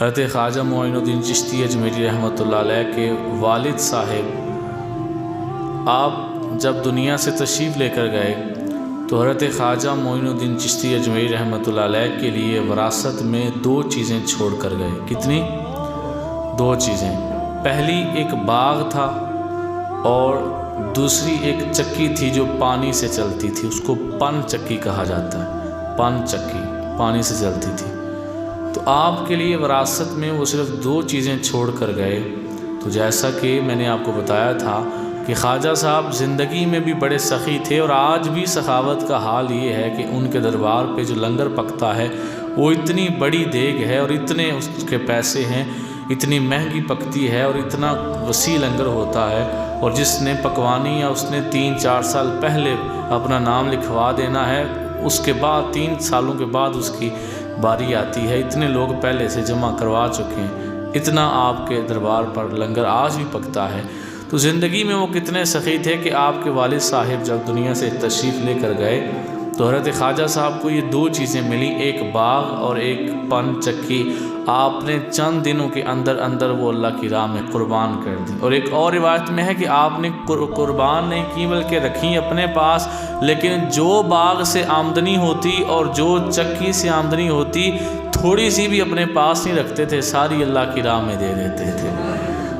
حضرت خواجہ معین الدین چشتی اجمیری رحمۃ اللہ علیہ کے والد صاحب آپ جب دنیا سے تشریف لے کر گئے تو حضرت خواجہ معین الدین چشتی اجمیری رحمۃ اللہ علیہ کے لیے وراثت میں 2 چیزیں چھوڑ کر گئے۔ کتنی؟ 2 چیزیں۔ پہلی ایک باغ تھا اور دوسری ایک چکی تھی جو پانی سے چلتی تھی، اس کو پن چکی کہا جاتا ہے۔ پن چکی پانی سے چلتی تھی۔ تو آپ کے لیے وراثت میں وہ صرف 2 چیزیں چھوڑ کر گئے۔ تو جیسا کہ میں نے آپ کو بتایا تھا کہ خواجہ صاحب زندگی میں بھی بڑے سخی تھے، اور آج بھی سخاوت کا حال یہ ہے کہ ان کے دربار پہ جو لنگر پکتا ہے وہ اتنی بڑی دیگ ہے اور اتنے اس کے پیسے ہیں، اتنی مہنگی پکتی ہے اور اتنا وسیع لنگر ہوتا ہے، اور جس نے پکوانی یا اس نے 3-4 سال پہلے اپنا نام لکھوا دینا ہے، اس کے بعد 3 سالوں کے بعد اس کی باری آتی ہے۔ اتنے لوگ پہلے سے جمع کروا چکے ہیں، اتنا آپ کے دربار پر لنگر آج بھی پکتا ہے۔ تو زندگی میں وہ کتنے سخی تھے کہ آپ کے والد صاحب جب دنیا سے تشریف لے کر گئے تو حضرت خواجہ صاحب کو یہ 2 چیزیں ملیں، ایک باغ اور ایک پن چکی۔ آپ نے چند دنوں کے اندر اندر وہ اللہ کی راہ میں قربان کر دی، اور ایک اور روایت میں ہے کہ آپ نے قربان نہیں کی بلکہ رکھی اپنے پاس، لیکن جو باغ سے آمدنی ہوتی اور جو چکی سے آمدنی ہوتی تھوڑی سی بھی اپنے پاس نہیں رکھتے تھے، ساری اللہ کی راہ میں دے دیتے تھے۔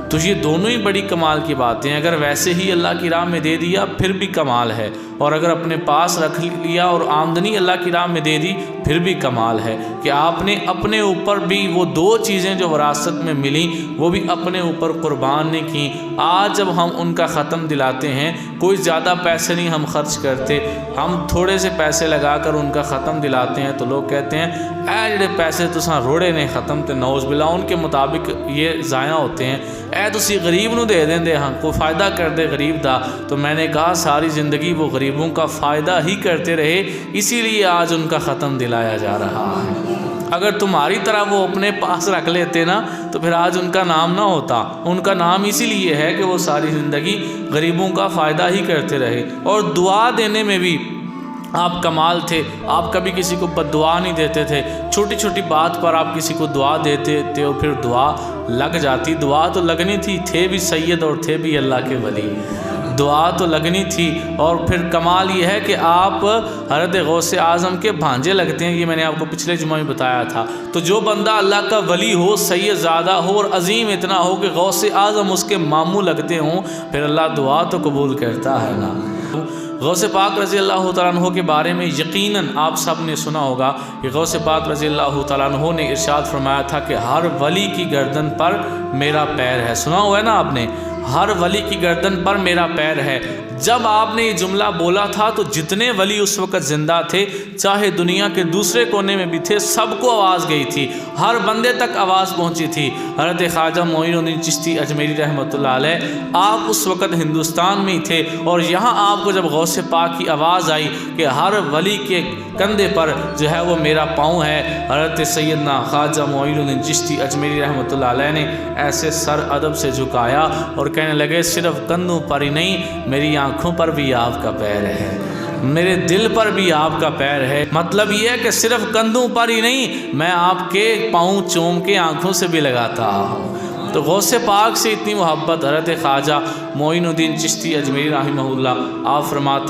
تو یہ دونوں ہی بڑی کمال کی باتیں ہیں۔ اگر ویسے ہی اللہ کی راہ میں دے دیا پھر بھی کمال ہے، اور اگر اپنے پاس رکھ لیا اور آمدنی اللہ کی راہ میں دے دی پھر بھی کمال ہے کہ آپ نے اپنے اوپر بھی وہ 2 چیزیں جو وراثت میں ملیں وہ بھی اپنے اوپر قربان نہیں کی۔ آج جب ہم ان کا ختم دلاتے ہیں، کوئی زیادہ پیسے نہیں ہم خرچ کرتے، ہم تھوڑے سے پیسے لگا کر ان کا ختم دلاتے ہیں، تو لوگ کہتے ہیں اے جڑے پیسے تساں روڑے نے ختم تے نعوذ باللہ، ان کے مطابق یہ ضائع ہوتے ہیں، اے تسی غریب نو دے دیں دے، ہاں کوئی فائدہ کر دے غریب دا۔ تو میں نے کہا ساری زندگی وہ غریبوں کا فائدہ ہی کرتے رہے، اسی لیے آج ان کا ختم دلایا جا رہا ہے۔ اگر تمہاری طرح وہ اپنے پاس رکھ لیتے نا تو پھر آج ان کا نام نہ ہوتا۔ ان کا نام اسی لیے ہے کہ وہ ساری زندگی غریبوں کا فائدہ ہی کرتے رہے، اور دعا دینے میں بھی آپ کمال تھے۔ آپ کبھی کسی کو بد دعا نہیں دیتے تھے، چھوٹی چھوٹی بات پر آپ کسی کو دعا دیتے تھے اور پھر دعا لگ جاتی۔ دعا تو لگنی تھی، تھے بھی سید اور تھے بھی اللہ کے ولی، دعا تو لگنی تھی۔ اور پھر کمال یہ ہے کہ آپ حضرت غوث اعظم کے بھانجے لگتے ہیں، یہ میں نے آپ کو پچھلے جمعہ میں بتایا تھا۔ تو جو بندہ اللہ کا ولی ہو، سید زادہ ہو اور عظیم اتنا ہو کہ غوث اعظم اس کے ماموں لگتے ہوں، پھر اللہ دعا تو قبول کرتا ہے نا۔ غوث پاک رضی اللہ تعالیٰ عنہ کے بارے میں یقیناً آپ سب نے سنا ہوگا کہ غوث پاک رضی اللہ تعالیٰ عنہ نے ارشاد فرمایا تھا کہ ہر ولی کی گردن پر میرا پیر ہے۔ سنا ہوا ہے نا آپ نے، ہر ولی کی گردن پر میرا پیر ہے۔ جب آپ نے یہ جملہ بولا تھا تو جتنے ولی اس وقت زندہ تھے، چاہے دنیا کے دوسرے کونے میں بھی تھے، سب کو آواز گئی تھی، ہر بندے تک آواز پہنچی تھی۔ حضرت خواجہ معین الدین چشتی اجمیری رحمۃ اللہ علیہ آپ اس وقت ہندوستان میں ہی تھے، اور یہاں آپ کو جب غوث پاک کی آواز آئی کہ ہر ولی کے کندھے پر جو ہے وہ میرا پاؤں ہے، حضرت سیدنا خواجہ معین الدین چشتی اجمیری رحمۃ اللہ علیہ نے ایسے سر ادب سے جھکایا اور کہنے لگے صرف کندھوں پر ہی نہیں، میری آنکھوں پر بھی آپ کا پیر ہے، میرے دل پر بھی آپ کا پیر ہے۔ مطلب یہ ہے کہ صرف کندھوں پر ہی نہیں، میں آپ کے پاؤں چوم کے آنکھوں سے بھی لگاتا ہوں۔ تو غوث پاک سے اتنی محبت حضرت خواجہ معین الدین چشتی اجمیری رحمہ اللہ، آپ فرماتے